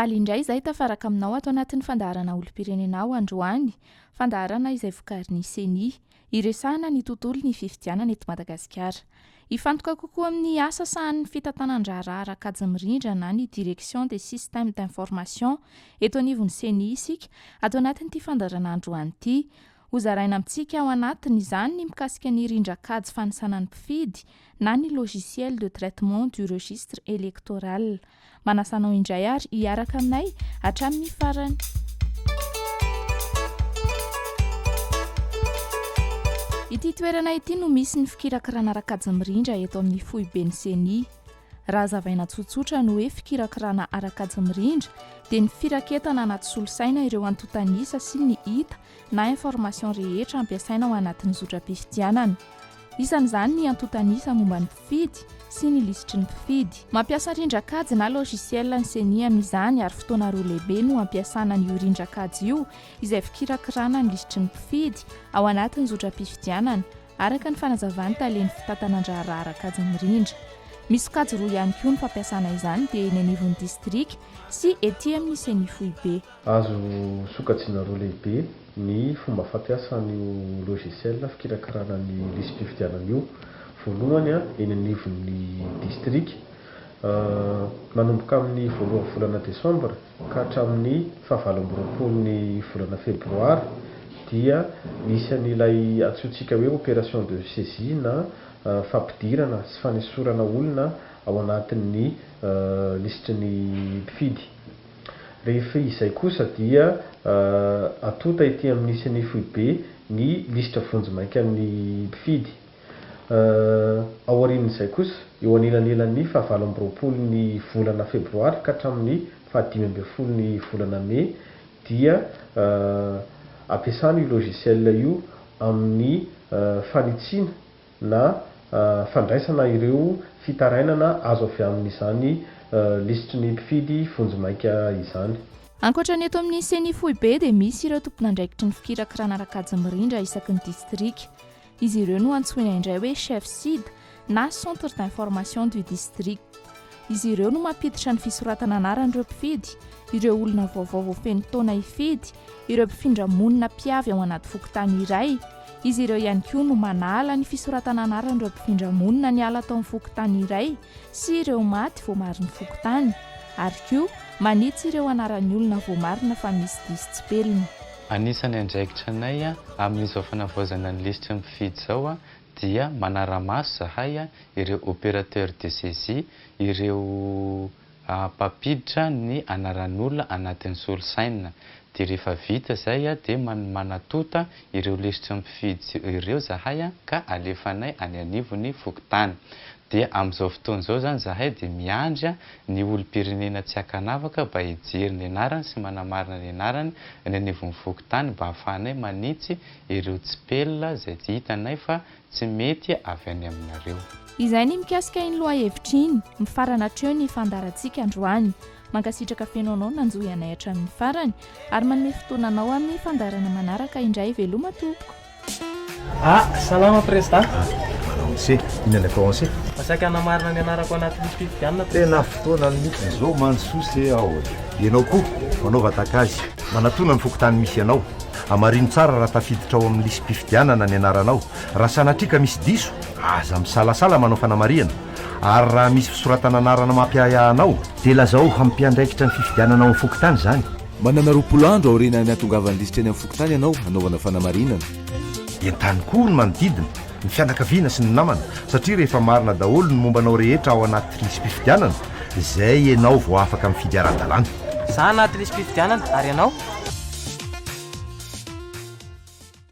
faly indray izay tafaraka aminao ato anatin'ny fandaharana olom-pirenenao androany, fandaharana izay vokarin'ny seni iresahana ny tontolo ny fifidianana eto Madagasikara. Ifantoka kokoa amin'ny asa sahan'ny fitantanan-draharaha arakajy-mirindra na ny direction des systèmes d'information eto anivon'ny seni isika ato anatin'ity fandaharana androany ity. Hozaraina amintsika ao anatiny izany ny mikasika ny rindran-kajy fanisanan'ny mpifidy na ny logiciel de traitement du registre électoral. Manasanao indray ary hiaraka aminay hatramin'ny farany. Ity toerana ity no misy ny fikirakirana arakajy-mirindra eto amin'ny foibeny seni. Raha zavaina tsotsotra no hoe fikirakirana arakajy-mirindra dia ny firaketana anaty solosaina ireo antotanisa sy ny hita na information rehetra ampiasaina ao anatin'ny zotra-pifidianana. Isan'izany ny antotanisa momba ny mpifidy sy ny lisitry ny mpifidy. Mampiasa rindran-kajy na logiciel ny seni amin'izany ary fotoana roa lehibe no ampiasana ny rindran-kajy io izay fikirakirana ny lisitry ny mpifidy ao anatin'ny zotra-pifidianana araka ny fanazavany talehan'ny fitantanan-draharaha arakajy-mirindra. Misy kajy roa ihany koa ny fampiasana izany dia eny anivon'ny district sy ety amin'ny seni foibe. Azo sokajiana roa lehibe ny fomba fampiasan'io logiciel fikirakirana ny listim-pifidianana io. Voalohany eny anivon'ny district manomboka amin'ny voalohan'ny volana desambra ka hatramin'ny 24 ny volana febroary dia misy an'ilay antsointsika hoe opération de saisie na fampidirana sy fanesorana olona ao anatin'ny lisitry ny mpifidy. Rehefa izay kosa dia atota ety amin'ny seni foibe ny lisitra vonjy-maika amin'ny mpifidy. Ao aorian'izay kosa eo anilanelan'ny 24 ny volana febroary ka hatramin'ny 15 ny volana mai dia ampiasana io logiciel io amin'ny fanitsiana na fandraisana ireo fitarainana azo avy amin'izany lisitry ny mpifidy vonjy-maika izany. Ankoatra ny eto amin'ny seni foibe dia misy ireo tompon'andraikitry ny fikirakirana arakajy-mirindra isaky ny district. Izy ireo no antsoina indray hoe chef SID na centre d'information du district. Izy ireo no mampiditra ny fisoratana anaran'ireo mpifidy, ireo olona vaovao voafeny taona hifidy, ireo mpifindra monina mpiavy ao anaty fokontany iray. Izy ireo ihany koa no manala ny fisoratana anaran'ireo mpifindra monina ny ala tao amin'ny fokontany iray sy ireo maty voamariny fokontany, ary koa manitsy ireo anaran'ny olona voamarina fa misy diso tsipelina. Anisany andraikitra anay amin'izao fanavaozana ny lisitry ny mpifidy zao dia manara-maso zahay ireo opérateur de saisie, ireo mpampiditra ny anaran'olona anatin'ny solosaina. Dia rehefa vita zay dia manatota ireo lisitry ny mpifidy ireo zahay ka alefanay any anivon'ny fokontany. Dia amin'izao fotoana izao zany zahay dia miandry ny olom-pirenena tsy ankanavaka mba hijery ny anarany sy manamarina ny anarany ny anivon'ny fokontany mba hahafahanay manitsy ireo tsipelina izay tsy hitanay fa tsy mety avy any aminareo. Izay ny mikasika iny loha-hevitra iny mifarana hatreo ny fandaharantsika androany. Mankasitraka feno anao nanjohy anay hatramin'ny farany ary manome fotoananao amin'ny fandaharana manaraka indray veloma tompoko. Salama président. Se inona atao anse? Masaika namarina ny anarako anaty listim-pifidianana. Tena fotoana mihitsy zao mansoa ao. Ianao koa fanaova takazy manatona ny fokontany misy ianao. Amarino tsara raha tafiditra ao amin'ny listim-pifidianana ny anaranao. Raha sanatrika misy diso, aza misalasala manao fanamariana. Ary raha misy fisoratana anarana mampiayanao, dia lazao hampiandraikitra ny fifidianana ao amin'ny fokontany zany. Manana 20 andro aoriana ny atongavan'ny lisitra eny amin'ny fokontany ianao hanaovana fanamarinana. Entany koa ny manodidina, ny fianakaviana sy ny namana, satria rehefa marina daholo ny mombanao rehetra ao anaty listim-pifidianana, izay ianao vao afaka mifidy ara-dalàna. Za anaty listim-pifidianana ary ianao